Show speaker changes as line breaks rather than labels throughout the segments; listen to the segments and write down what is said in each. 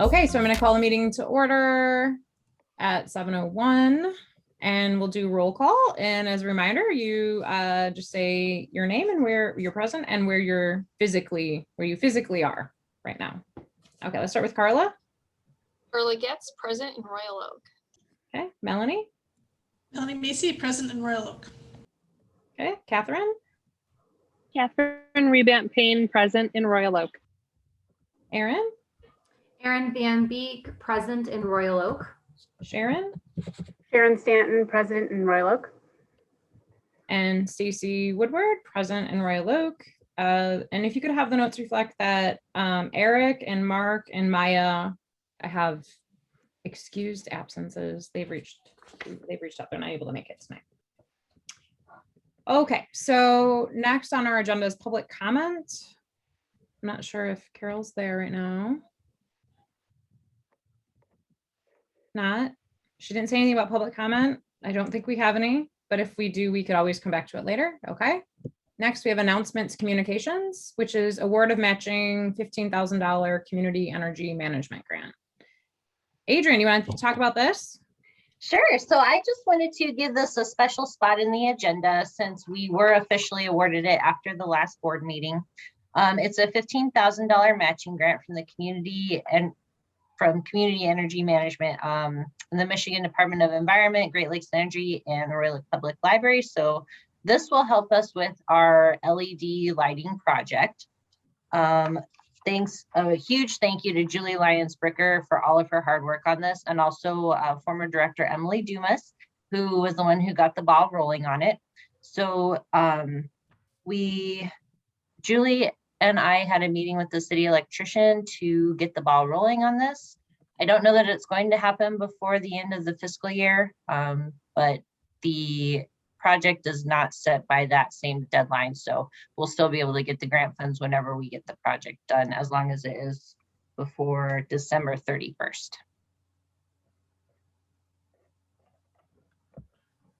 Okay, so I'm going to call the meeting to order at 7:01 and we'll do roll call. And as a reminder, you just say your name and where you're present and where you physically are right now. Okay, let's start with Carla.
Carla Getz, present in Royal Oak.
Okay, Melanie.
Melanie Macy, present in Royal Oak.
Okay, Catherine.
Catherine Rebant Payne, present in Royal Oak.
Erin.
Erin Van Beek, present in Royal Oak.
Sharon.
Sharon Stanton, president in Royal Oak.
And Stacy Woodward, present in Royal Oak. And if you could have the notes reflect that Eric and Mark and Maya have excused absences. They've reached out. They're not able to make it tonight. Okay, so next on our agenda is public comment. I'm not sure if Carol's there right now. Not. She didn't say anything about public comment. I don't think we have any, but if we do, we could always come back to it later. Okay. Next, we have announcements communications, which is award of matching $15,000 community energy management grant. Adrian, you want to talk about this?
Sure. So I just wanted to give this a special spot in the agenda since we were officially awarded it after the last board meeting. It's a $15,000 matching grant from the community and from Community Energy Management, the Michigan Department of Environment, Great Lakes Energy, and the Royal Oak Public Library. So this will help us with our LED lighting project. Thanks, a huge thank you to Julie Lyons-Bricker for all of her hard work on this, and also former director Emily Dumas, who was the one who got the ball rolling on it. So Julie and I had a meeting with the city electrician to get the ball rolling on this. I don't know that it's going to happen before the end of the fiscal year, but the project is not set by that same deadline. So we'll still be able to get the grant funds whenever we get the project done, as long as it is before December 31st.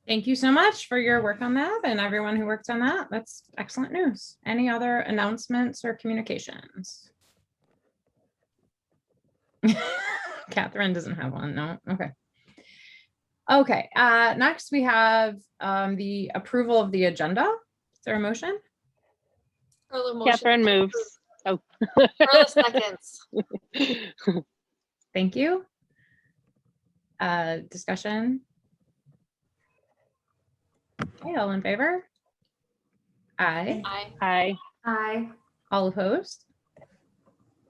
Thank you so much for your work on that and everyone who worked on that. That's excellent news. Any other announcements or communications? Catherine doesn't have one, no, okay. Okay, next we have the approval of the agenda. Is there a motion?
Catherine moves. Oh.
Carla seconds.
Thank you. Discussion? Okay, all in favor? Aye.
Aye.
Aye.
Aye.
All opposed?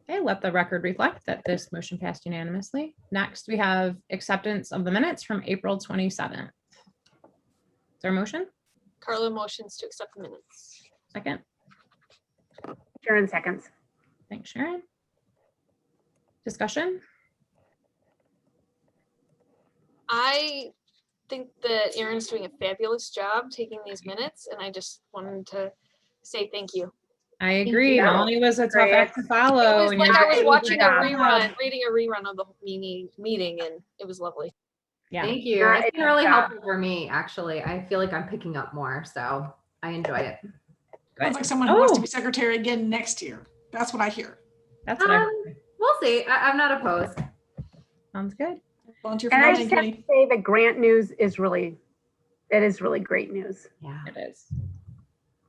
Okay, let the record reflect that this motion passed unanimously. Next, we have acceptance of the minutes from April 27th. Is there a motion?
Carla motions to accept the minutes.
Second.
Sharon seconds.
Thanks, Sharon. Discussion?
I think that Erin's doing a fabulous job taking these minutes, and I just wanted to say thank you.
I agree.
you.
Melanie was a tough
Great.
act to follow.
It was
and
like
you're
I was
doing
watching a
great job.
rerun, reading a rerun of the meeting, and it was lovely.
Yeah.
Thank you.
Yeah,
It's been really
yeah.
helpful for me, actually. I feel like I'm picking up more, so I enjoy it.
Sounds like someone who wants to be secretary again next year. That's what I hear.
That's what I heard.
We'll see. I'm not opposed.
Sounds good.
Volunteer for
And I
nominating
just have to
committee.
say the grant news is really great news.
Yeah.
It is.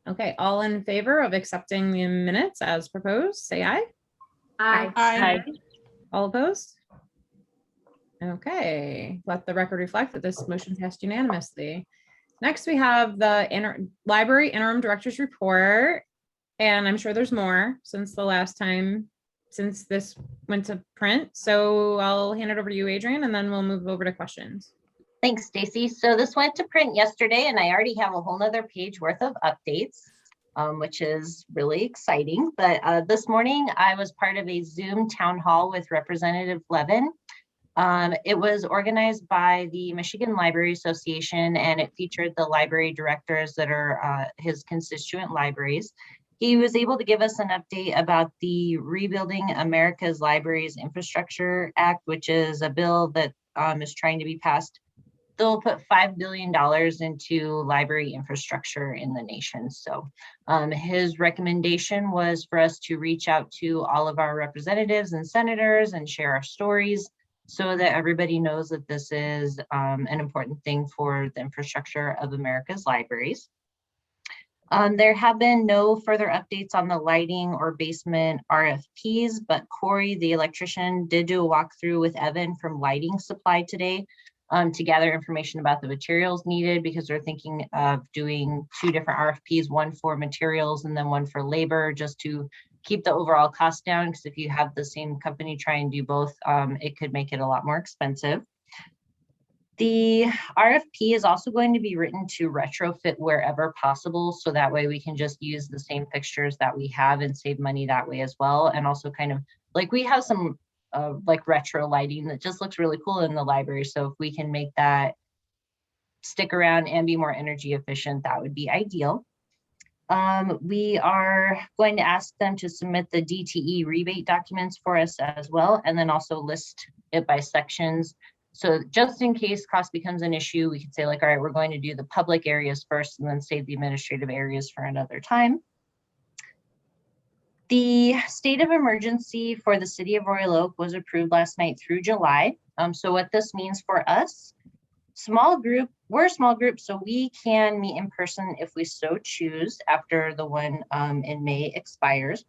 Okay, all in favor of accepting the minutes as proposed, say aye.
Aye.
Aye.
All opposed? Okay, let the record reflect that this motion passed unanimously. Next, we have the library interim director's report. And I'm sure there's more since this went to print. So I'll hand it over to you, Adrian, and then we'll move over to questions.
Thanks, Stacy. So this went to print yesterday, and I already have a whole nother page worth of updates, which is really exciting. But this morning, I was part of a Zoom town hall with Representative Levin. It was organized by the Michigan Library Association, and it featured the library directors that are his constituent libraries. He was able to give us an update about the Rebuilding America's Libraries Infrastructure Act, which is a bill that is trying to be passed they'll put $5 billion into library infrastructure in the nation. So his recommendation was for us to reach out to all of our representatives and senators and share our stories so that everybody knows that this is an important thing for the infrastructure of America's libraries. There have been no further updates on the lighting or basement RFPs, but Corey, the electrician, did do a walkthrough with Evan from Lighting Supply today to gather information about the materials needed, because they're thinking of doing 2 different RFPs, one for materials and then one for labor, just to keep the overall cost down. Because if you have the same company try and do both, it could make it a lot more expensive. The RFP is also going to be written to retrofit wherever possible. So that way we can just use the same fixtures that we have and save money that way as well. And also kind of like we have some like retro lighting that just looks really cool in the library. So if we can make that stick around and be more energy efficient, that would be ideal. We are going to ask them to submit the DTE rebate documents for us as well, and then also list it by sections. So just in case cost becomes an issue, we could say like, all right, we're going to do the public areas first and then save the administrative areas for another time. The state of emergency for the city of Royal Oak was approved last night through July. So what this means for us, we're a small group, so we can meet in person if we so choose after the one in May expires.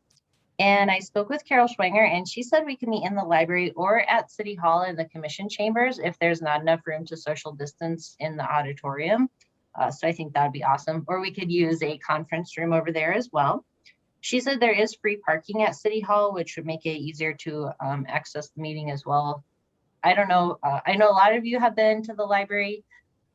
And I spoke with Carol Schwanger, and she said we can meet in the library or at City Hall in the commission chambers if there's not enough room to social distance in the auditorium. So I think that'd be awesome. Or we could use a conference room over there as well. She said there is free parking at City Hall, which would make it easier to access the meeting as well. I don't know. I know a lot of you have been to the library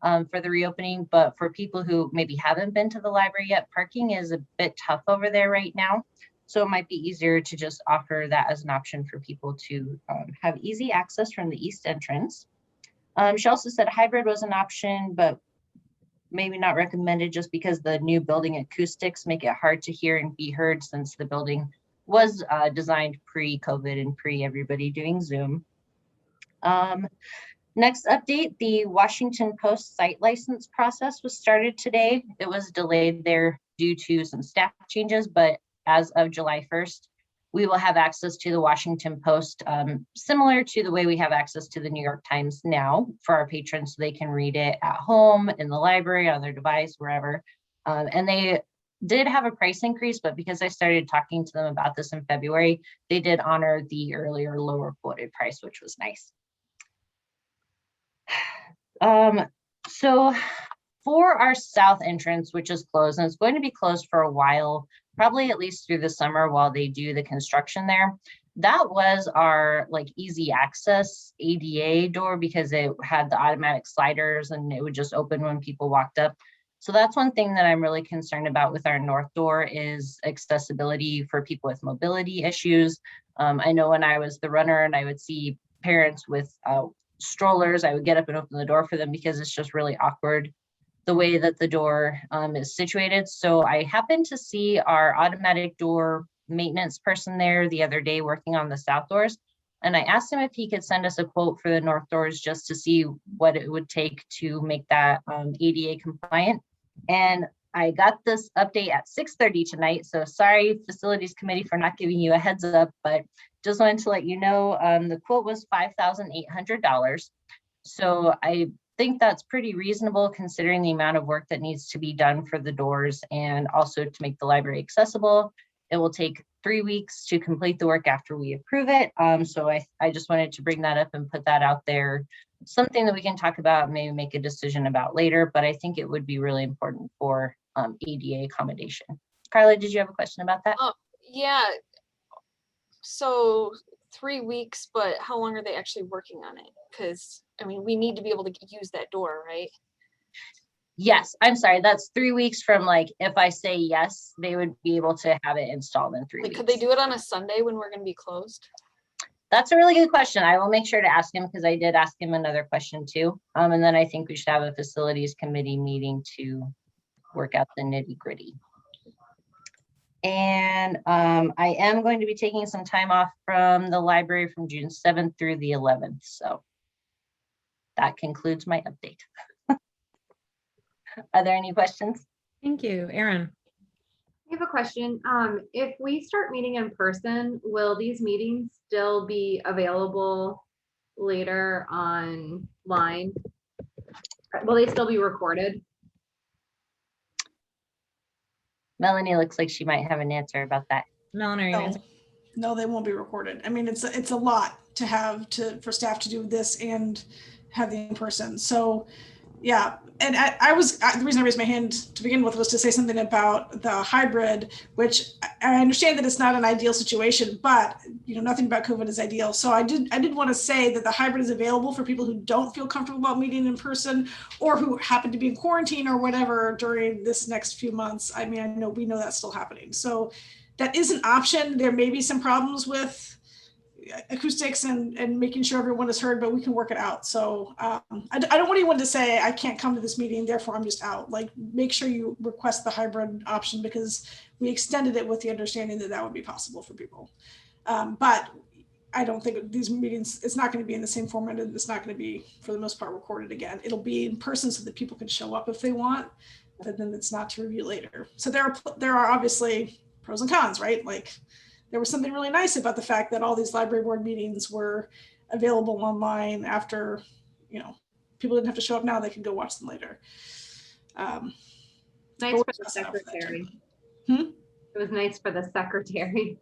for the reopening, but for people who maybe haven't been to the library yet, parking is a bit tough over there right now. So it might be easier to just offer that as an option for people to have easy access from the east entrance. She also said hybrid was an option, but maybe not recommended just because the new building acoustics make it hard to hear and be heard, since the building was designed pre-COVID and pre-everybody doing Zoom. Next update, the Washington Post site license process was started today. It was delayed there due to some staff changes, but as of July 1st, we will have access to the Washington Post, similar to the way we have access to the New York Times now for our patrons, so they can read it at home, in the library, on their device, wherever. And they did have a price increase, but because I started talking to them about this in February, they did honor the earlier lower quoted price, which was nice. So for our south entrance, which is closed, and it's going to be closed for a while, probably at least through the summer while they do the construction there. That was our like easy access ADA door, because it had the automatic sliders and it would just open when people walked up. So that's one thing that I'm really concerned about with our north door is accessibility for people with mobility issues. I know when I was the runner and I would see parents with strollers, I would get up and open the door for them because it's just really awkward the way that the door is situated. So I happened to see our automatic door maintenance person there the other day working on the south doors. And I asked him if he could send us a quote for the north doors just to see what it would take to make that ADA compliant. And I got this update at 6:30 tonight. So sorry, facilities committee, for not giving you a heads up, but just wanted to let you know the quote was $5,800. So I think that's pretty reasonable considering the amount of work that needs to be done for the doors and also to make the library accessible. It will take 3 weeks to complete the work after we approve it. So I just wanted to bring that up and put that out there. Something that we can talk about, maybe make a decision about later, but I think it would be really important for ADA accommodation. Carla, did you have a question about that?
Yeah. So 3 weeks, but how long are they actually working on it? Because I mean, we need to be able to use that door, right?
Yes, I'm sorry. That's 3 weeks from like, if I say yes, they would be able to have it installed in 3
Like,
weeks.
could they do it on a Sunday when we're going to be closed?
That's a really good question. I will make sure to ask him, because I did ask him another question too. And then I think we should have a facilities committee meeting to work out the nitty gritty. And I am going to be taking some time off from the library from June 7th through the 11th. So that concludes my update. Are there any questions?
Thank you, Erin.
I have a question. If we start meeting in person, will these meetings still be available later online? Will they still be recorded?
Melanie looks like she might have an answer about that.
Melanie, are you
No,
answering?
no, they won't be recorded. I mean, it's a lot to have for staff to do this and have the in-person. So, yeah. And the reason I raised my hand to begin with was to say something about the hybrid, which I understand that it's not an ideal situation, but nothing about COVID is ideal. So I did want to say that the hybrid is available for people who don't feel comfortable about meeting in person or who happen to be in quarantine or whatever during this next few months. I mean, we know that's still happening. So that is an option. There may be some problems with acoustics and making sure everyone is heard, but we can work it out. So I don't want anyone to say I can't come to this meeting, therefore I'm just out. Like, make sure you request the hybrid option because we extended it with the understanding that that would be possible for people. But I don't think these meetings, it's not going to be in the same format, and it's not going to be, for the most part, recorded again. It'll be in person so that people can show up if they want, but then it's not to review later. So there are obviously pros and cons, right? Like, there was something really nice about the fact that all these library board meetings were available online after, people didn't have to show up now, they could go watch them later.
Nice for the secretary. It was nice for the secretary.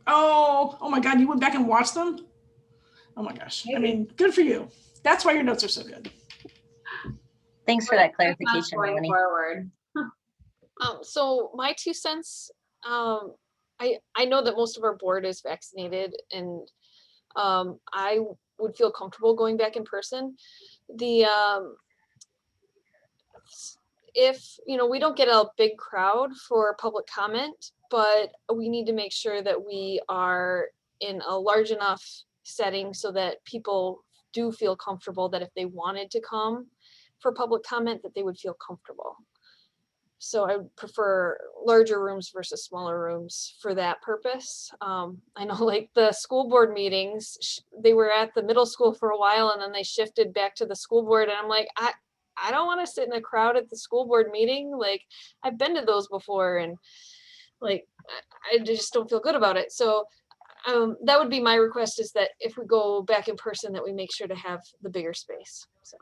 Oh my God, you went back and watched them? Oh my gosh. I mean, good for you. That's why your notes are so good.
Thanks for that clarification,
Going
Melanie.
forward.
So my 2 cents, I know that most of our board is vaccinated, and I would feel comfortable going back in person. If we don't get a big crowd for public comment, but we need to make sure that we are in a large enough setting so that people do feel comfortable that if they wanted to come for public comment, that they would feel comfortable. So I would prefer larger rooms versus smaller rooms for that purpose. I know, like, the school board meetings, they were at the middle school for a while and then they shifted back to the school board. And I'm like, I don't want to sit in a crowd at the school board meeting. Like, I've been to those before, and like, I just don't feel good about it. So that would be my request, is that if we go back in person, that we make sure to have the bigger space. So.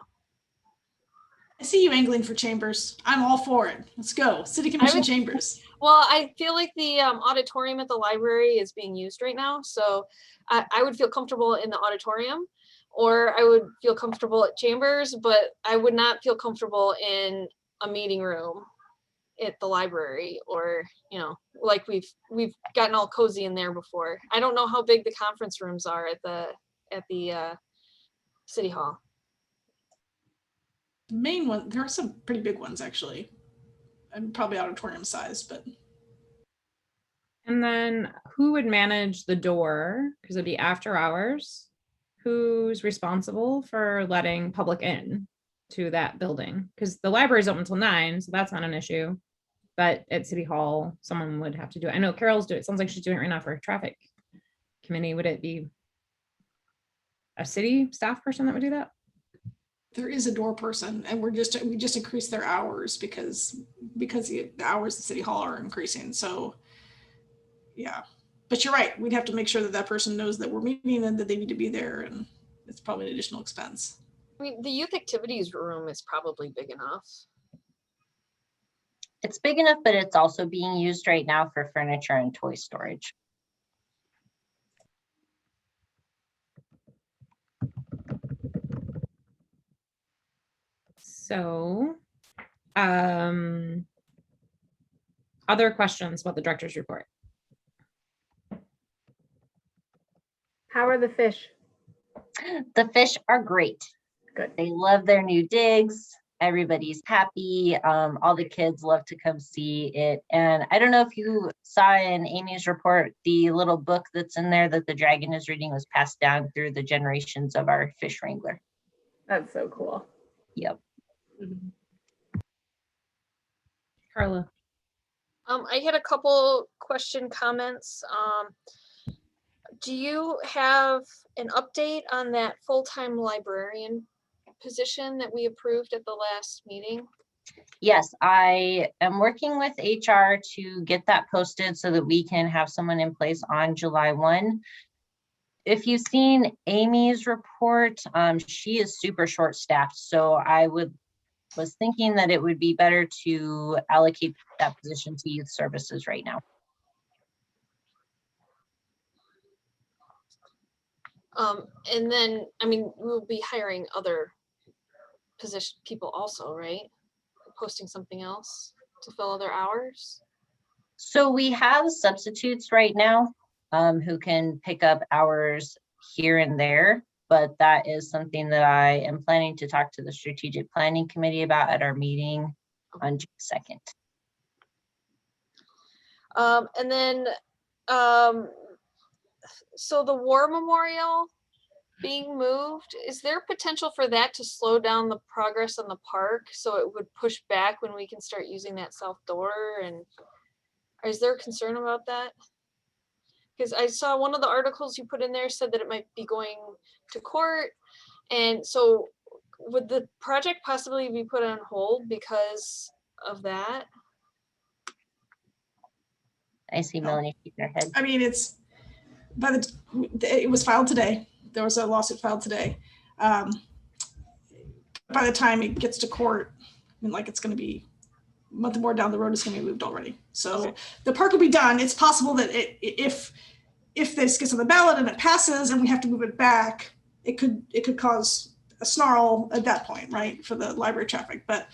I see you angling for chambers. I'm all for it. Let's go. City Commission chambers.
Well, I feel like the auditorium at the library is being used right now. So I would feel comfortable in the auditorium, or I would feel comfortable at chambers, but I would not feel comfortable in a meeting room at the library, or, like we've gotten all cozy in there before. I don't know how big the conference rooms are at the City Hall.
The main one, there are some pretty big ones actually, and probably auditorium size, but.
And then who would manage the door? Because it'd be after hours. Who's responsible for letting public in to that building? Because the library is open until 9, so that's not an issue. But at City Hall, someone would have to do it. I know Carol's doing it. Sounds like she's doing it right now for traffic committee. Would it be a city staff person that would do that?
There is a door person, and we just increased their hours because the hours at City Hall are increasing. So, yeah, but you're right. We'd have to make sure that person knows that we're meeting and that they need to be there, and it's probably an additional expense.
I mean, the youth activities room is probably big enough.
It's big enough, but it's also being used right now for furniture and toy storage.
So, other questions about the director's report?
How are the fish?
The fish are great.
Good.
They love their new digs. Everybody's happy. All the kids love to come see it. And I don't know if you saw in Amy's report, the little book that's in there that the dragon is reading was passed down through the generations of our fish wrangler.
That's so cool.
Yep.
Carla.
I had a couple comments. Do you have an update on that full-time librarian position that we approved at the last meeting?
Yes, I am working with HR to get that posted so that we can have someone in place on July 1. If you've seen Amy's report, she is super short-staffed, so was thinking that it would be better to allocate that position to youth services right now.
And then, I mean, we'll be hiring other people also, right? Posting something else to fill other hours.
So we have substitutes right now who can pick up hours here and there, but that is something that I am planning to talk to the strategic planning committee about at our meeting on June 2nd.
And then, so the war memorial being moved, is there potential for that to slow down the progress on the park? So it would push back when we can start using that south door, and is there concern about that? Because I saw one of the articles you put in there said that it might be going to court. And so would the project possibly be put on hold because of that?
I see Melanie shaking her head.
I mean, it was filed today. There was a lawsuit filed today. By the time it gets to court, I mean, like, it's going to be a month more down the road, it's going to be moved already. So
Okay.
The park will be done. It's possible that if this gets on the ballot and it passes and we have to move it back, it could cause a snarl at that point, right, for the library traffic. But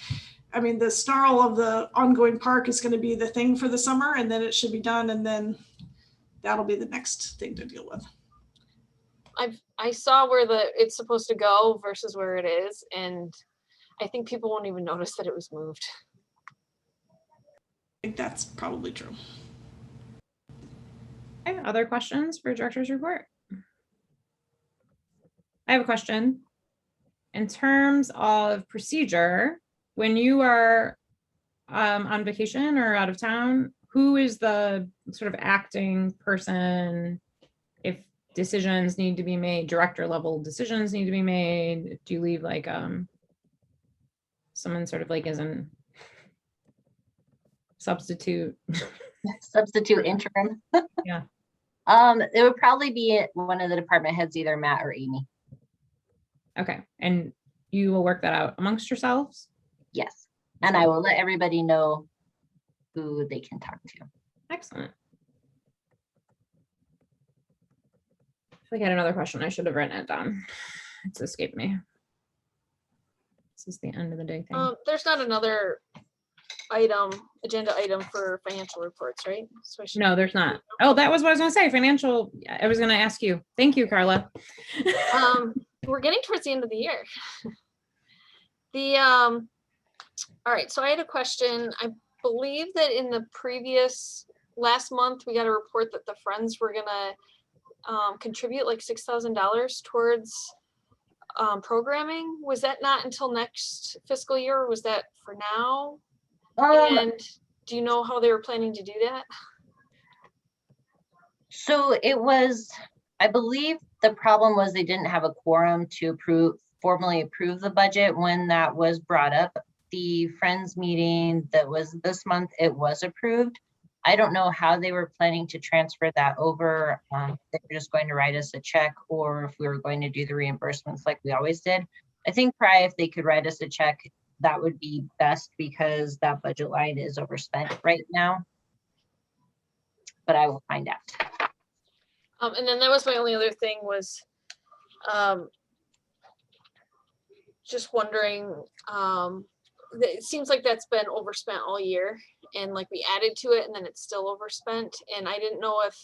I mean, the snarl of the ongoing park is going to be the thing for the summer, and then it should be done, and then that'll be the next thing to deal with.
I saw where it's supposed to go versus where it is, and I think people won't even notice that it was moved.
I think that's probably true.
Okay, other questions for director's report? I have a question. In terms of procedure, when you are on vacation or out of town, who is the sort of acting person if decisions need to be made, director level decisions need to be made? Do you leave like someone sort of like as an substitute?
Substitute interim.
Yeah.
It would probably be one of the department heads, either Matt or Amy.
Okay, and you will work that out amongst yourselves?
Yes, and I will let everybody know who they can talk to.
Excellent. I feel like I had another question. I should have written it down. It's escaped me. This is the end of the day thing.
There's not another agenda item for financial reports, right? So
No, there's not. Oh, that was what I was gonna say. Financial, I was gonna ask you. Thank you, Carla.
We're getting towards the end of the year. All right, so I had a question. I believe that in the last month, we got a report that the Friends were gonna contribute like $6,000 towards programming. Was that not until next fiscal year, or was that for now? And do you know how they were planning to do that?
So it was, I believe the problem was they didn't have a quorum to formally approve the budget when that was brought up. The Friends meeting that was this month, it was approved. I don't know how they were planning to transfer that over. They were just going to write us a check, or if we were going to do the reimbursements like we always did. I think probably if they could write us a check, that would be best, because that budget line is overspent right now. But I will find out.
And then that was my only other thing was just wondering, it seems like that's been overspent all year, and like we added to it and then it's still overspent. And I didn't know if,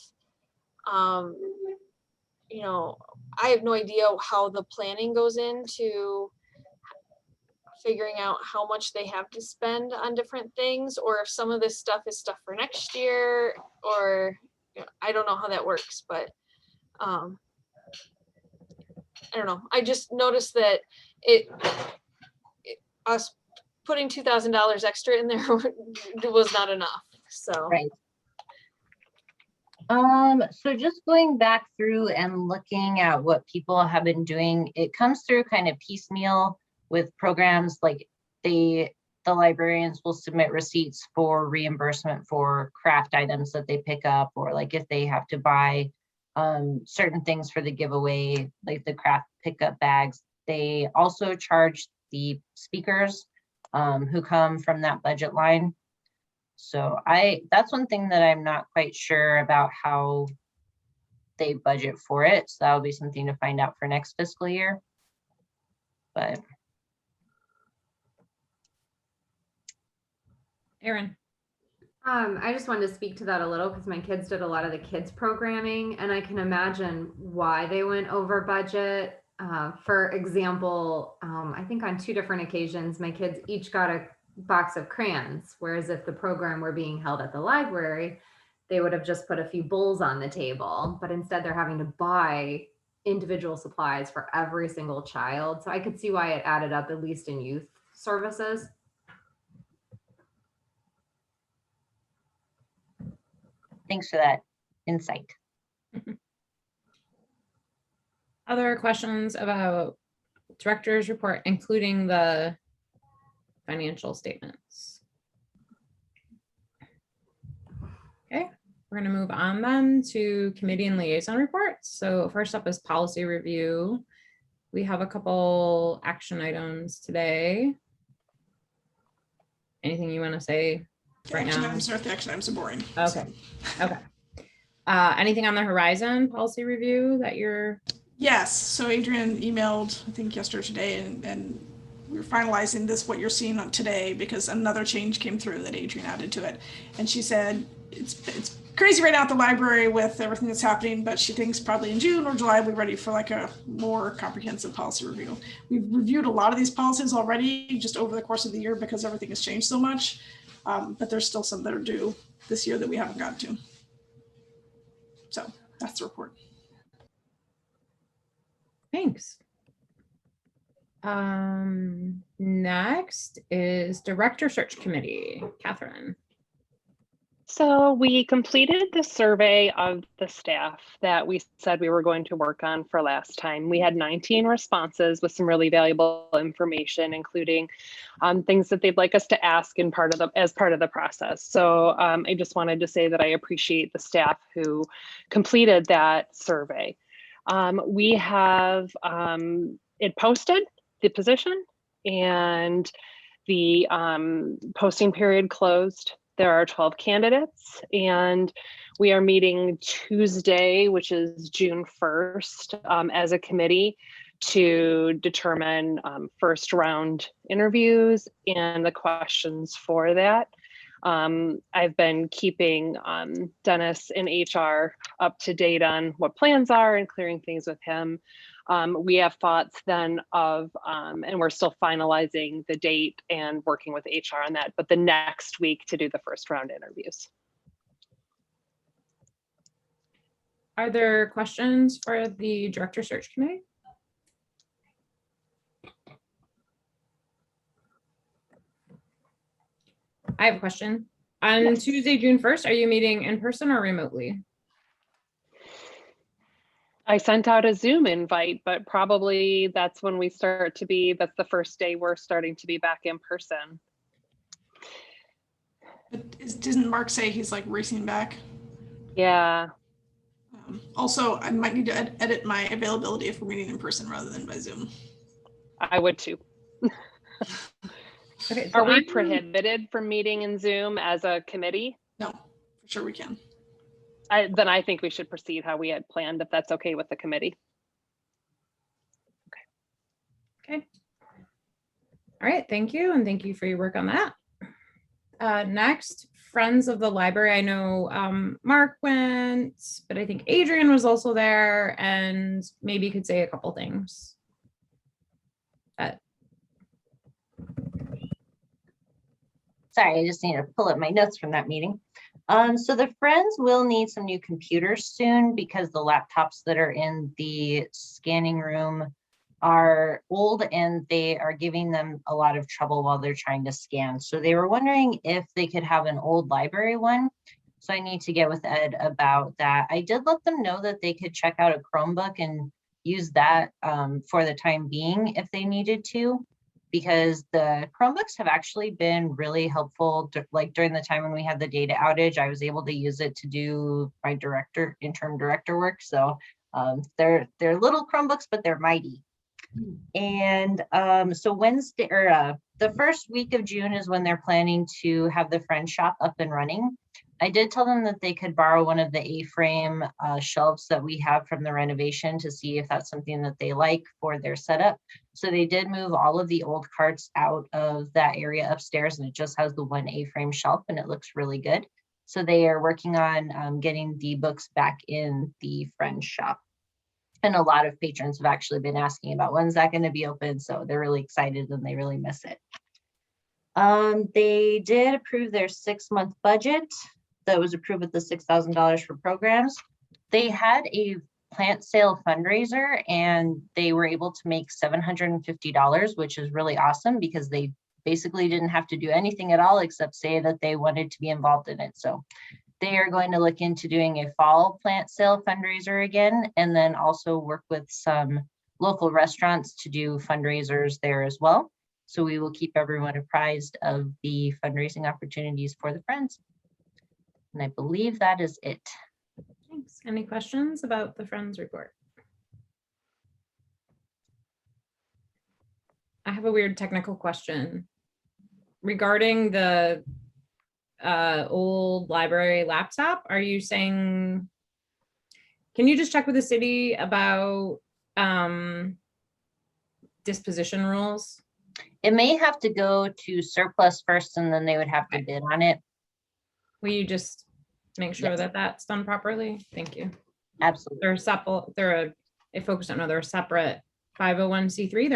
you know, I have no idea how the planning goes into figuring out how much they have to spend on different things, or if some of this stuff is stuff for next year, or I don't know how that works, but I don't know. I just noticed that us putting $2,000 extra in there was not enough. So
Right. So just going back through and looking at what people have been doing, it comes through kind of piecemeal. with programs like the librarians will submit receipts for reimbursement for craft items that they pick up, or like if they have to buy certain things for the giveaway, like the craft pickup bags. They also charge the speakers who come from that budget line. So that's one thing that I'm not quite sure about how they budget for it. So that'll be something to find out for next fiscal year. But
Erin.
I just wanted to speak to that a little because my kids did a lot of the kids programming, and I can imagine why they went over budget. For example, I think on 2 different occasions, my kids each got a box of crayons, whereas if the program were being held at the library, they would have just put a few bowls on the table, but instead they're having to buy individual supplies for every single child. So I could see why it added up, at least in youth services.
thanks for that insight.
Other questions about director's report, including the financial statements? Okay, we're going to move on then to committee and liaison reports. So first up is policy review. We have a couple action items today. Anything you want to say right now?
The action items are boring.
Okay. Okay. Anything on the horizon policy review that you're?
Yes. So Adrian emailed, I think yesterday or today, and we're finalizing this, what you're seeing on today, because another change came through that Adrian added to it. And she said, it's crazy right now at the library with everything that's happening, but she thinks probably in June or July, we're ready for like a more comprehensive policy review. We've reviewed a lot of these policies already just over the course of the year because everything has changed so much. But there's still some that are due this year that we haven't gotten to. So that's the report.
Thanks. Next is Director Search Committee. Catherine.
So we completed the survey of the staff that we said we were going to work on for last time. We had 19 responses with some really valuable information, including things that they'd like us to ask as part of the process. So I just wanted to say that I appreciate the staff who completed that survey. We have it posted, the position, and the posting period closed. There are 12 candidates, and we are meeting Tuesday, which is June 1st, as a committee to determine first round interviews and the questions for that. I've been keeping Dennis in HR up to date on what plans are and clearing things with him. We have thoughts then of, and we're still finalizing the date and working with HR on that, but the next week to do the first round interviews.
Are there questions for the Director Search Committee? I have a question. On
Yes.
Tuesday, June 1st, are you meeting in person or remotely?
I sent out a Zoom invite, but probably that's when we start to be, that's the first day we're starting to be back in person.
But didn't Mark say he's like racing back?
Yeah.
Also, I might need to edit my availability if we're meeting in person rather than by Zoom.
I would too.
Okay, so
Are we prohibited from meeting in Zoom as a committee?
No, for sure we can.
Then I think we should proceed how we had planned, if that's okay with the committee.
Okay. All right, thank you. And thank you for your work on that. Next, Friends of the Library. I know Mark went, but I think Adrian was also there and maybe could say a couple things.
Sorry, I just need to pull up my notes from that meeting. So the Friends will need some new computers soon because the laptops that are in the scanning room are old and they are giving them a lot of trouble while they're trying to scan. So they were wondering if they could have an old library one. So I need to get with Ed about that. I did let them know that they could check out a Chromebook and use that for the time being if they needed to. because the Chromebooks have actually been really helpful. Like during the time when we had the data outage, I was able to use it to do my interim director work. So they're little Chromebooks, but they're mighty. And so Wednesday or the first week of June is when they're planning to have the Friend Shop up and running. I did tell them that they could borrow one of the A-frame shelves that we have from the renovation to see if that's something that they like for their setup. So they did move all of the old carts out of that area upstairs, and it just has the one A-frame shelf, and it looks really good. So they are working on getting the books back in the Friend Shop. And a lot of patrons have actually been asking about when's that going to be open. So they're really excited and they really miss it. They did approve their 6-month budget that was approved with the $6,000 for programs. They had a plant sale fundraiser and they were able to make $750, which is really awesome because they basically didn't have to do anything at all except say that they wanted to be involved in it. So they are going to look into doing a fall plant sale fundraiser again, and then also work with some local restaurants to do fundraisers there as well. So we will keep everyone apprised of the fundraising opportunities for the Friends. And I believe that is it.
Thanks. Any questions about the Friends report? I have a weird technical question regarding the old library laptop. Are you saying, can you just check with the city about disposition rules?
It may have to go to surplus first and then they would have to bid on it.
Will you just make sure
Yes.
that that's done properly? Thank you.
Absolutely.
If folks don't know, they're a separate 501c3.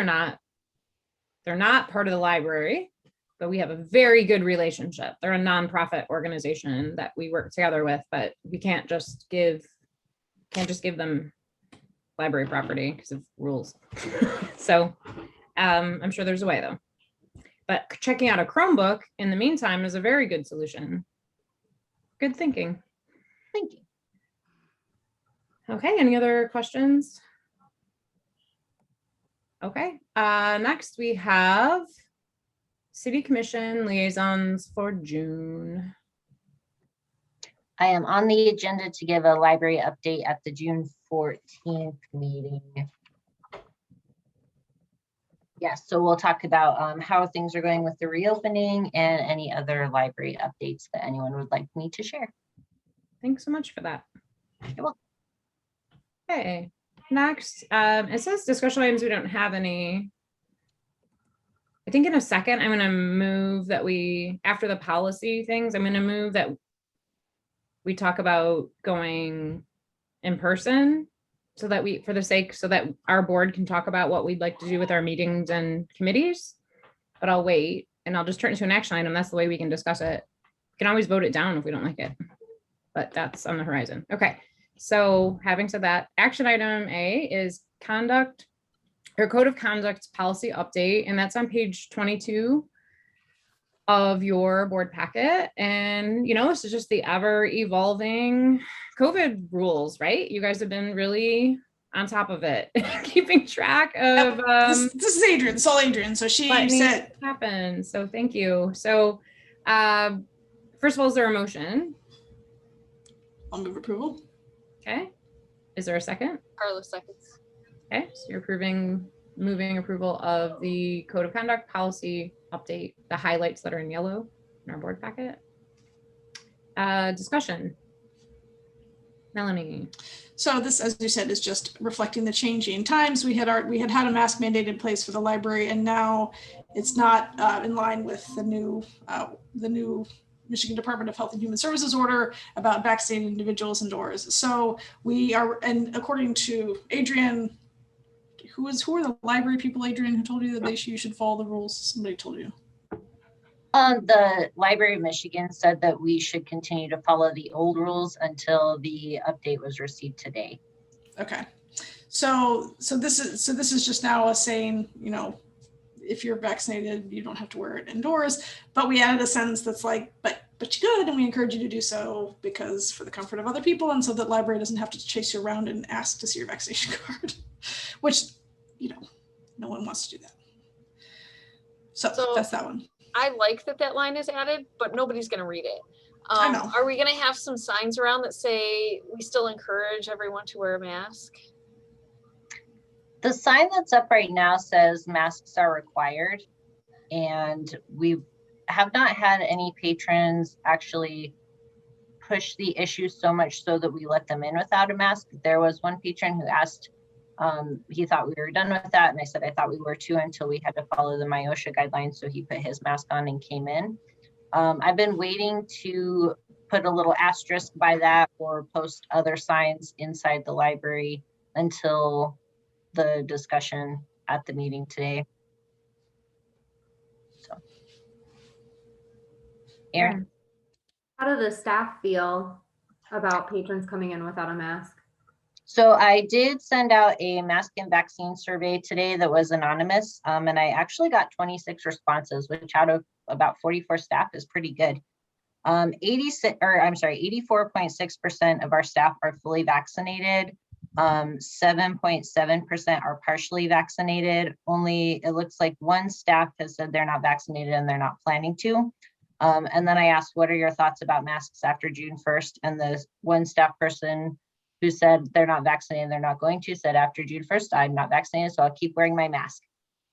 They're not part of the library, but we have a very good relationship. They're a nonprofit organization that we work together with, but we can't just give them library property because of rules. So I'm sure there's a way though. But checking out a Chromebook in the meantime is a very good solution. Good thinking.
Thank you.
Okay, any other questions? Okay, next we have City Commission liaisons for June.
I am on the agenda to give a library update at the June 14th meeting. Yes, so we'll talk about how things are going with the reopening and any other library updates that anyone would like me to share.
Thanks so much for that.
You're welcome.
Okay, next, it says discussion items. We don't have any. I think in a second, I'm going to move that after the policy things, I'm going to move that we talk about going in person so that so that our board can talk about what we'd like to do with our meetings and committees. But I'll wait and I'll just turn it to an action item. That's the way we can discuss it. We can always vote it down if we don't like it, but that's on the horizon. Okay. So having said that, action item A is code of conduct policy update, and that's on page 22 of your board packet. And this is just the ever evolving COVID rules, right? You guys have been really on top of it, keeping track of
this is Adrian. It's all Adrian. So she said
happen. So thank you. So first of all, is there a motion?
I'll move approval.
Okay. Is there a second?
Carlos seconds.
Okay, so you're moving approval of the code of conduct policy update, the highlights that are in yellow in our board packet. Discussion. Melanie.
So this, as you said, is just reflecting the changing times. We had a mask mandate in place for the library, and now it's not in line with the new Michigan Department of Health and Human Services order about vaccinating individuals indoors. So we are, and according to Adrian, who are the library people, Adrian, who told you that you should follow the rules? Somebody told you.
The Library of Michigan said that we should continue to follow the old rules until the update was received today.
Okay. So this is just now us saying, if you're vaccinated, you don't have to wear it indoors, but we added a sentence that's like, but you could, and we encourage you to do so because for the comfort of other people, and so that library doesn't have to chase you around and ask to see your vaccination card, which, no one wants to do that. So
So-
that's that one.
I like that line is added, but nobody's gonna read it.
I know.
Are we gonna have some signs around that say we still encourage everyone to wear a mask?
The sign that's up right now says masks are required. And we have not had any patrons actually push the issue so much so that we let them in without a mask. There was one patron who asked, he thought we were done with that. And I said, I thought we were too, until we had to follow the MIOSHA guidelines. So he put his mask on and came in. I've been waiting to put a little asterisk by that or post other signs inside the library until the discussion at the meeting today. So, Erin?
How do the staff feel about patrons coming in without a mask?
So I did send out a mask and vaccine survey today that was anonymous, and I actually got 26 responses, which out of about 44 staff is pretty good. 84.6% of our staff are fully vaccinated. 7.7% are partially vaccinated. Only, it looks like one staff has said they're not vaccinated and they're not planning to. And then I asked, what are your thoughts about masks after June 1st? And the one staff person who said they're not vaccinated, they're not going to, said after June 1st, I'm not vaccinated, so I'll keep wearing my mask.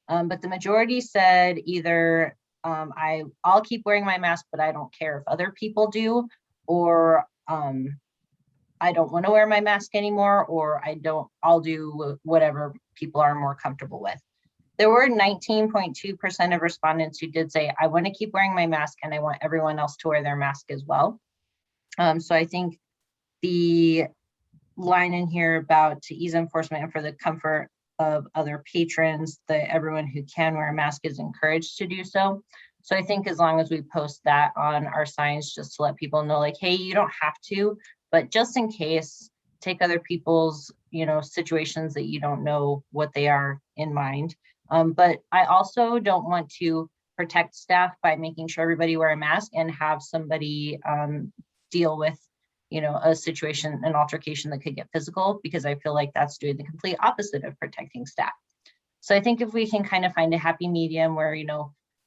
But the majority said either I'll keep wearing my mask, but I don't care if other people do, or I don't want to wear my mask anymore, or I'll do whatever people are more comfortable with. There were 19.2% of respondents who did say, I want to keep wearing my mask and I want everyone else to wear their mask as well. So I think the line in here about to ease enforcement and for the comfort of other patrons, that everyone who can wear a mask is encouraged to do so. So I think as long as we post that on our signs, just to let people know, like, hey, you don't have to, but just in case, take other people's, situations that you don't know what they are in mind. But I also don't want to protect staff by making sure everybody wear a mask and have somebody deal with, a situation, an altercation that could get physical, because I feel like that's doing the complete opposite of protecting staff. So I think if we can kind of find a happy medium where,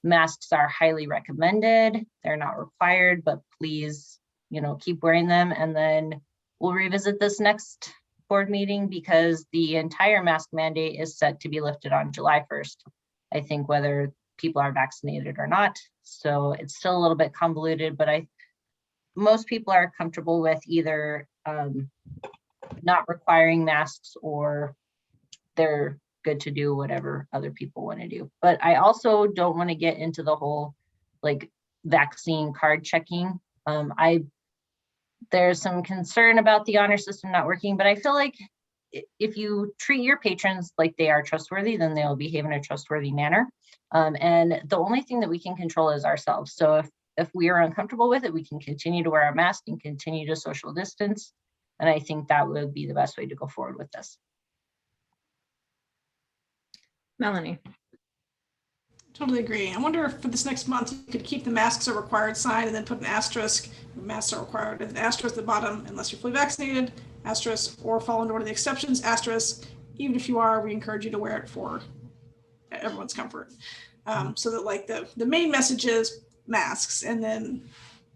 masks are highly recommended, they're not required, but please, keep wearing them. And then we'll revisit this next board meeting because the entire mask mandate is set to be lifted on July 1st. I think whether people are vaccinated or not. So it's still a little bit convoluted, but most people are comfortable with either not requiring masks or they're good to do whatever other people want to do. But I also don't want to get into the whole like vaccine card checking. There's some concern about the honor system not working, but I feel like if you treat your patrons like they are trustworthy, then they'll behave in a trustworthy manner. And the only thing that we can control is ourselves. So if we are uncomfortable with it, we can continue to wear our mask and continue to social distance. And I think that would be the best way to go forward with this.
Melanie.
Totally agree. I wonder if for this next month you could keep the masks are required sign and then put an asterisk, masks are required, and an asterisk at the bottom, unless you're fully vaccinated, asterisk, or fall into one of the exceptions, asterisk. Even if you are, we encourage you to wear it for everyone's comfort. So that like the main message is masks, and then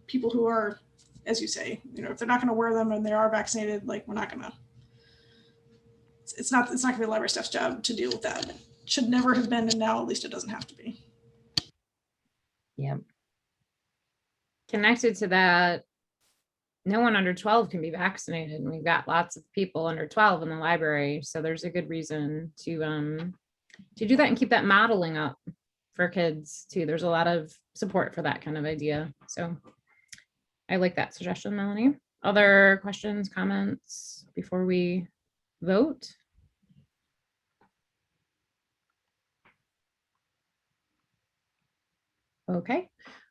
people who are, as you say, if they're not going to wear them and they are vaccinated, like we're not going to, it's not going to be library staff's job to deal with that. It should never have been, and now at least it doesn't have to be.
Yeah.
Connected to that, no one under 12 can be vaccinated, and we've got lots of people under 12 in the library, so there's a good reason to do that and keep that modeling up for kids too. There's a lot of support for that kind of idea, so I like that suggestion, Melanie. Other questions, comments before we vote? Okay,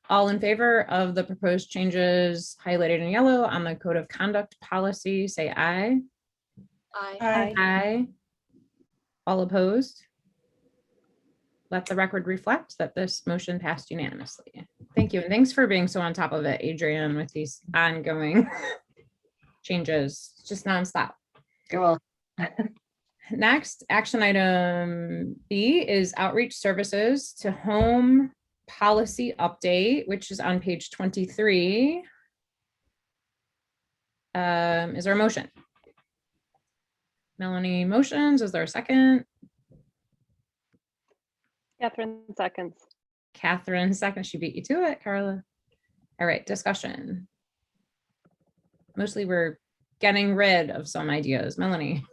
all in favor of the proposed changes highlighted in yellow on the code of conduct policy, say aye.
Aye.
Aye. All opposed? Let the record reflect that this motion passed unanimously. Thank you, and thanks for being so on top of it, Adrienne, with these ongoing changes, just nonstop.
You're welcome.
next action item B is outreach services to home policy update, which is on page 23. Is there a motion? Melanie motions. Is there a second?
Catherine seconds.
Catherine second. She beat you to it, Carla. All right, discussion. Mostly we're getting rid of some ideas. Melanie.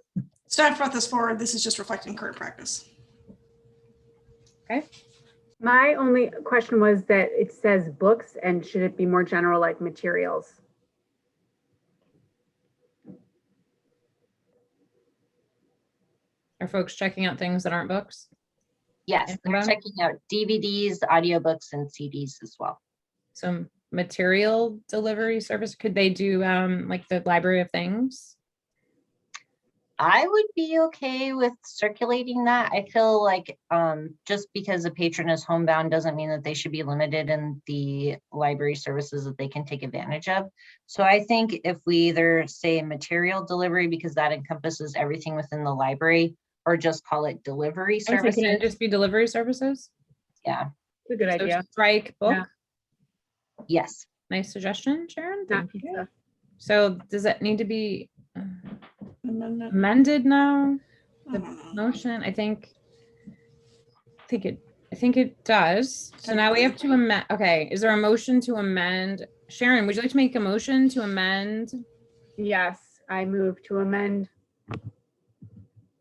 Staff brought this forward. This is just reflecting current practice.
Okay.
My only question was that it says books, and should it be more general, like materials?
Are folks checking out things that aren't books?
Yes, they're
Anyone?
checking out DVDs, audiobooks, and CDs as well.
Some material delivery service. Could they do like the library of things?
I would be okay with circulating that. I feel like just because a patron is homebound doesn't mean that they should be limited in the library services that they can take advantage of. So I think if we either say material delivery, because that encompasses everything within the library, or just call it delivery
I was thinking
services.
it'd just be delivery services.
Yeah,
It's a good
So
idea.
strike book.
Yeah.
yes.
Nice suggestion, Sharon.
Not
Thank you.
pizza.
So does it need to be
Amendment.
amended now?
I don't know.
Motion, I think it does. So now we have to amend. Okay, is there a motion to amend? Sharon, would you like to make a motion to amend
Yes, I move to amend.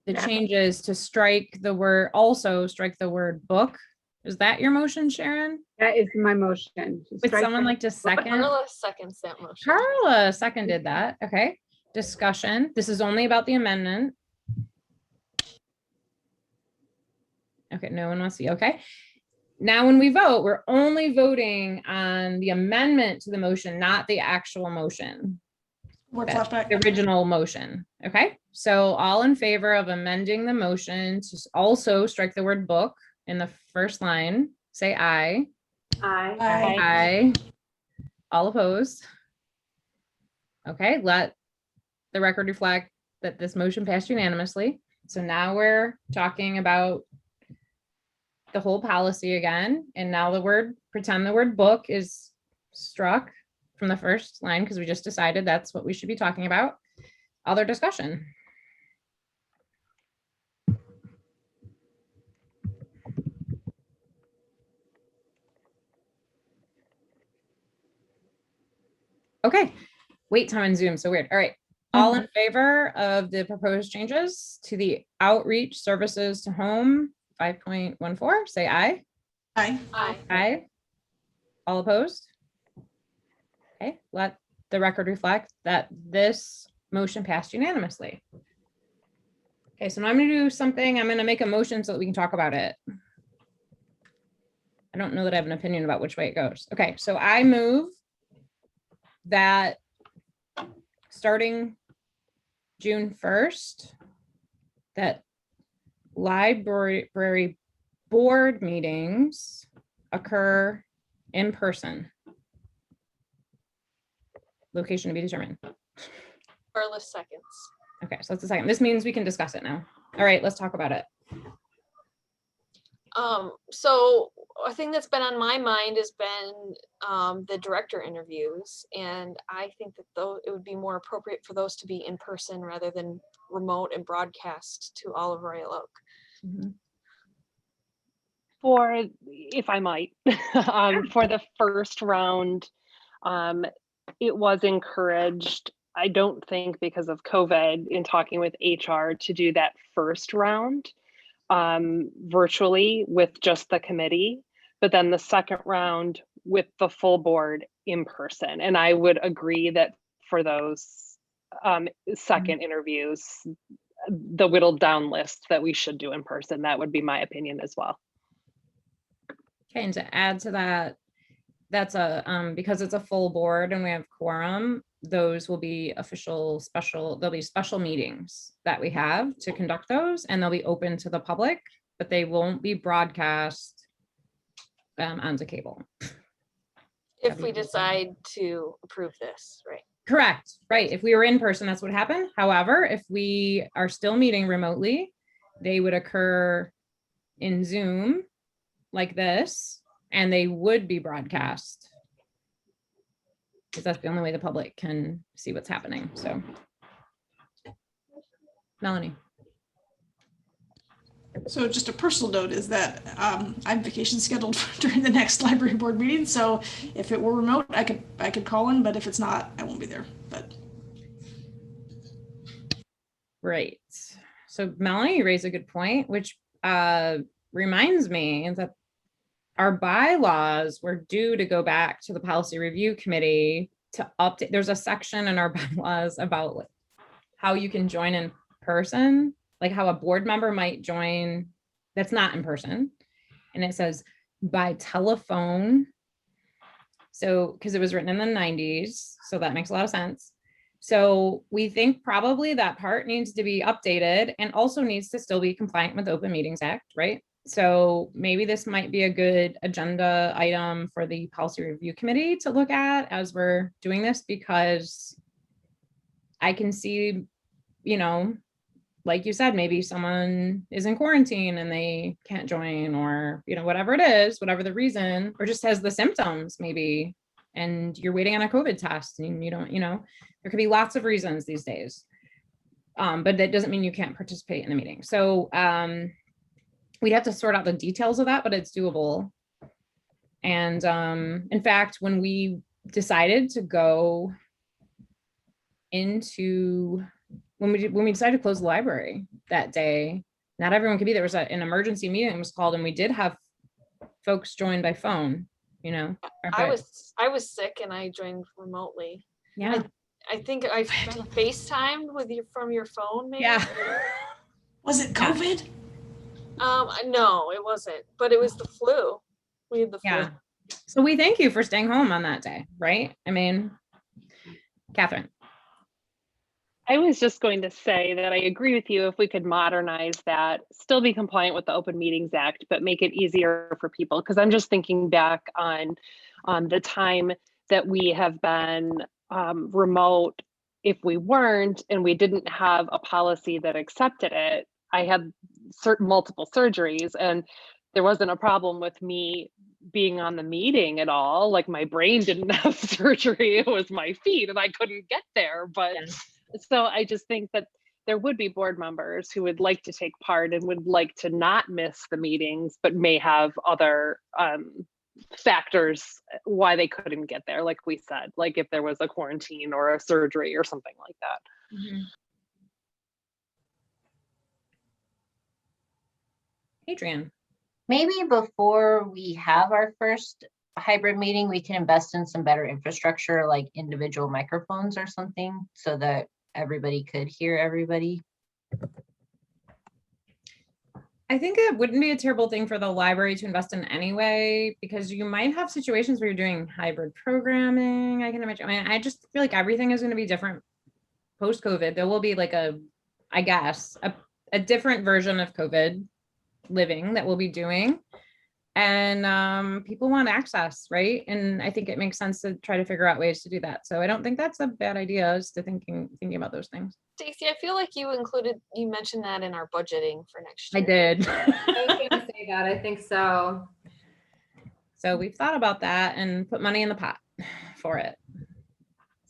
the
Yeah.
changes to strike the word, also strike the word book? Is that your motion, Sharon?
That is my motion. to
Would
strike
someone
the-
like to second?
Carla seconds that motion.
Carla seconded that. Okay. Discussion. This is only about the amendment. Okay, no one wants to. Okay. Now, when we vote, we're only voting on the amendment to the motion, not the actual motion,
Word
that-
flashback.
the original motion. Okay. So all in favor of amending the motion to also strike the word book in the first line, say aye.
Aye.
Aye.
Aye. All opposed? Okay, let the record reflect that this motion passed unanimously. So now we're talking about the whole policy again. And now pretend the word book is struck from the first line because we just decided that's what we should be talking about. Other discussion? Okay, wait time on Zoom, so weird. All right, all in favor of the proposed changes to the outreach services to home 5.14, say aye.
Aye.
Aye.
Aye. All opposed? Okay, let the record reflect that this motion passed unanimously. Okay, so now I'm gonna do something, I'm gonna make a motion so that we can talk about it. I don't know that I have an opinion about which way it goes. Okay, so I move that starting June 1st, that library board meetings occur in person. Location to be determined.
Carla seconds.
Okay, so that's the second. This means we can discuss it now. All right, let's talk about it.
So a thing that's been on my mind has been the director interviews, and I think that though it would be more appropriate for those to be in person rather than remote and broadcast to all of Royal Oak.
Mhm.
For, if I might, for the first round, it was encouraged, I don't think because of COVID, in talking with HR, to do that first round virtually with just the committee, but then the second round with the full board in person. And I would agree that for those second interviews, the whittled down list that we should do in person, that would be my opinion as well.
Okay, and to add to that, that's a because it's a full board and we have quorum, those will be there'll be special meetings that we have to conduct those, and they'll be open to the public, but they won't be broadcast onto cable.
If we decide to approve this, right?
Correct, right. If we were in person, that's what happened. However, if we are still meeting remotely, they would occur in Zoom like this, and they would be broadcast. Because that's the only way the public can see what's happening, so. Melanie.
So just a personal note is that I have vacation scheduled during the next library board meeting. So if it were remote, I could call in, but if it's not, I won't be there. But
Right. So Melanie, you raised a good point, which reminds me that our bylaws were due to go back to the policy review committee to update. There's a section in our bylaws about how you can join in person, like how a board member might join that's not in person. And it says by telephone. So, because it was written in the 90s, so that makes a lot of sense. So we think probably that part needs to be updated and also needs to still be compliant with the Open Meetings Act, right? So maybe this might be a good agenda item for the policy review committee to look at as we're doing this, because I can see, you know, like you said, maybe someone is in quarantine and they can't join, or, you know, whatever it is, whatever the reason, or just has the symptoms maybe, and you're waiting on a COVID test and you don't, you know, there could be lots of reasons these days. But that doesn't mean you can't participate in the meeting. So we'd have to sort out the details of that, but it's doable. And in fact, when we decided to go into, when we decided to close the library that day, not everyone could be there. Was an emergency meeting was called, and we did have folks join by phone, you know.
I was sick and I joined remotely.
Yeah.
I think I FaceTimed with you from your phone, maybe.
Yeah.
was it COVID?
No, it wasn't, but it was the flu. We had the flu.
Yeah. So we thank you for staying home on that day, right? I mean, Catherine.
I was just going to say that I agree with you. If we could modernize that, still be compliant with the Open Meetings Act, but make it easier for people. Because I'm just thinking back on the time that we have been remote. If we weren't and we didn't have a policy that accepted it, I had multiple surgeries, and there wasn't a problem with me being on the meeting at all. Like, my brain didn't have surgery, it was my feet and I couldn't get there. But yeah. So I just think that there would be board members who would like to take part and would like to not miss the meetings, but may have other factors why they couldn't get there. Like we said, like if there was a quarantine or a surgery or something like that.
Mm-hmm. Adrian.
Maybe before we have our first hybrid meeting, we can invest in some better infrastructure, like individual microphones or something, so that everybody could hear everybody.
I think it wouldn't be a terrible thing for the library to invest in anyway, because you might have situations where you're doing hybrid programming. I can imagine. I mean, I just feel like everything is going to be different post-COVID. There will be like I guess, a different version of COVID living that we'll be doing. And people want access, right? And I think it makes sense to try to figure out ways to do that. So I don't think that's a bad idea, is to thinking about those things.
Stacey, I feel like you mentioned that in our budgeting for next year.
I did.
I was going to say that. I think so.
So we've thought about that and put money in the pot for it.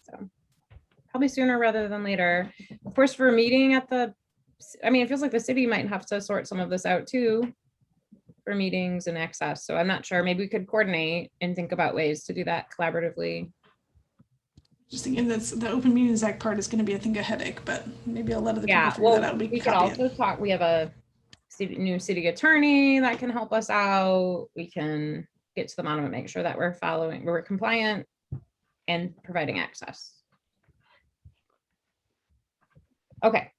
So probably sooner rather than later. Of course, for a meeting at it feels like the city might have to sort some of this out too, for meetings and access. So I'm not sure, maybe we could coordinate and think about ways to do that collaboratively.
Just thinking that the Open Meetings Act part is going to be, I think, a headache, but maybe I'll let other people figure that out.
We could also talk, we have a new city attorney that can help us out. We can get to the bottom and make sure that we're compliant and providing access. Okay.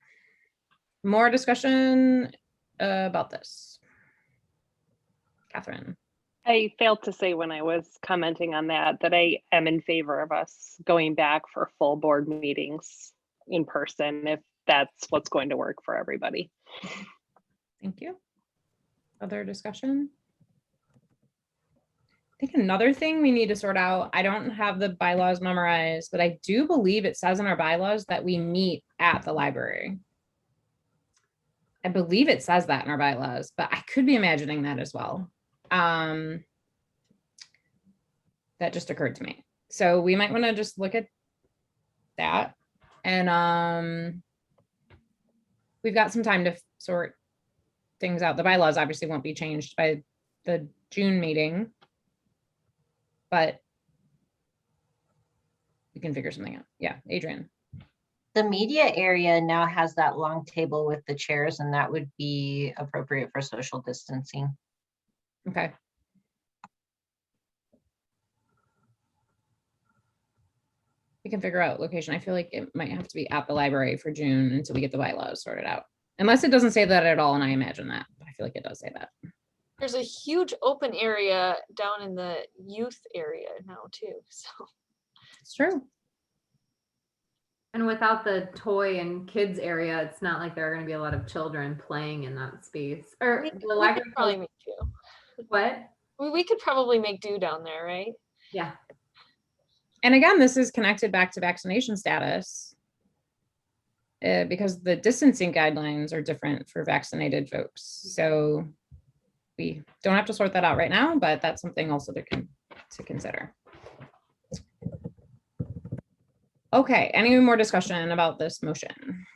More discussion about this. Catherine.
I failed to say when I was commenting on that I am in favor of us going back for full board meetings in person, if that's what's going to work for everybody.
Thank you. Other discussion? think another thing we need to sort out, I don't have the bylaws memorized, but I do believe it says in our bylaws that we meet at the library. I believe it says that in our bylaws, but I could be imagining that as well. That just occurred to me. So we might want to just look at that. And we've got some time to sort things out. The bylaws obviously won't be changed by the June meeting, but we can figure something out. Yeah, Adrian.
The media area now has that long table with the chairs, and that would be appropriate for social distancing.
Okay. We can figure out location. I feel like it might have to be at the library for June until we get the bylaws sorted out. Unless it doesn't say that at all, and I imagine that. I feel like it does say that.
There's a huge open area down in the youth area now too, so.
It's true.
And without the toy and kids area, it's not like there are going to be a lot of children playing in that space. Or
We
the
could
library.
probably make do.
What?
We could probably make do down there, right?
Yeah.
And again, this is connected back to vaccination status because the distancing guidelines are different for vaccinated folks. So we don't have to sort that out right now, but that's something also to consider. Okay, any more discussion about this motion?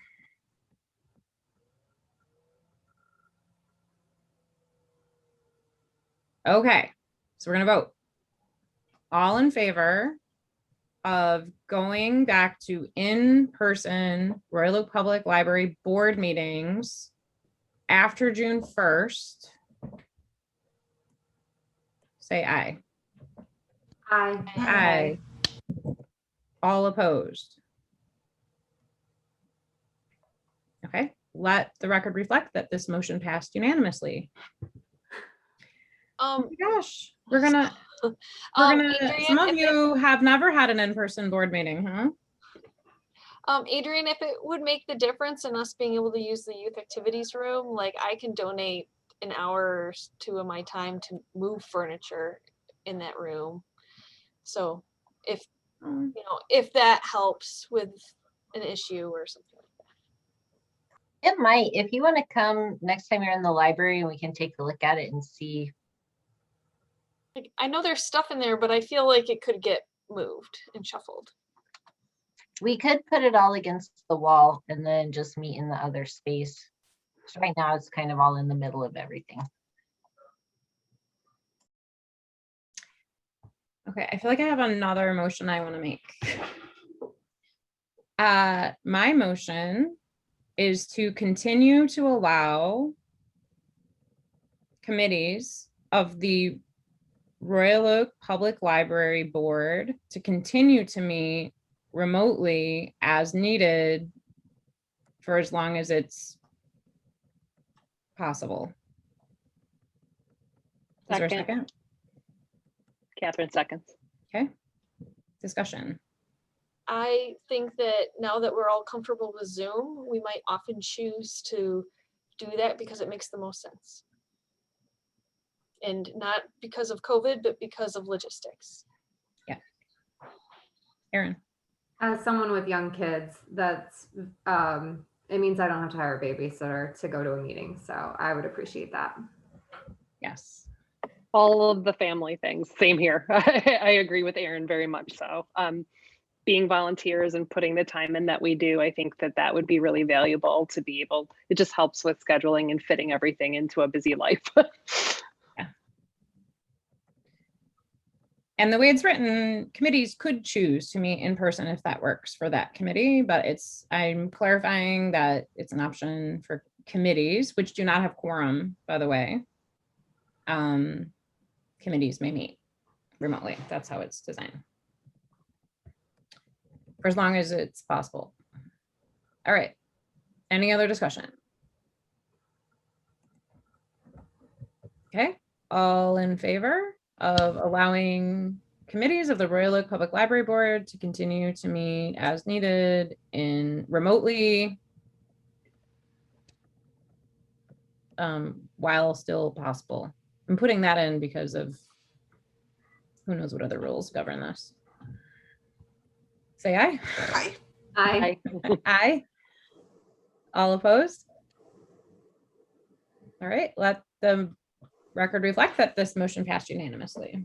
Okay, so we're gonna vote. All in favor of going back to in-person Royal Oak Public Library board meetings after June 1st? Say aye.
Aye.
Aye. All opposed? Okay, let the record reflect that this motion passed unanimously. Oh my gosh,
Adrian,
some of
if
you have never had an in-person board meeting, huh?
Adrian, if it would make the difference in us being able to use the youth activities room, like I can donate an hour or two of my time to move furniture in that room. So if, you know, if that helps with an issue or something like that.
It might, if you want to come next time you're in the library and we can take a look at it and see.
Like, I know there's stuff in there, but I feel like it could get moved and shuffled.
We could put it all against the wall and then just meet in the other space. So right now it's kind of all in the middle of everything.
Okay, I feel like I have another motion I want to make. My motion is to continue to allow committees of the Royal Oak Public Library Board to continue to meet remotely as needed for as long as it's possible. Is there a second?
Catherine seconds.
Okay. Discussion.
I think that now that we're all comfortable with Zoom, we might often choose to do that because it makes the most sense. And not because of COVID, but because of logistics.
Yeah. Erin.
As someone with young kids, that's it means I don't have to hire a babysitter to go to a meeting. So I would appreciate that.
Yes.
All of the family things, same here. I agree with Erin very much so. Being volunteers and putting the time in that we do, I think that that would be really valuable to be able, it just helps with scheduling and fitting everything into a busy life.
Yeah. And the way it's written, committees could choose to meet in person if that works for that committee, but I'm clarifying that it's an option for committees, which do not have quorum, by the way. Committees may meet remotely. That's how it's designed. For as long as it's possible. All right. Any other discussion? Okay. All in favor of allowing committees of the Royal Oak Public Library Board to continue to meet as needed in remotely while still possible? I'm putting that in because of who knows what other rules govern this? Say aye.
Hi.
I,
Aye. All opposed? All right, let the record reflect that this motion passed unanimously.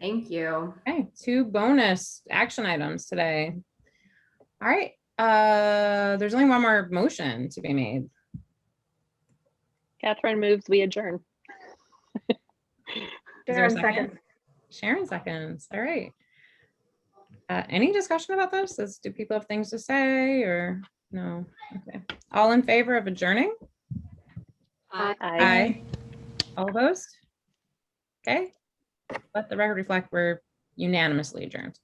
thank you.
Okay, 2 bonus action items today. All right, there's only one more motion to be made.
Catherine moves, we adjourn.
Is there a
Sharon seconds.
Sharon seconds. All right. Any discussion about this? Do people have things to say or no? Okay. All in favor of adjourning?
Aye.
Aye. All opposed? Okay. Let the record reflect we're unanimously adjourned.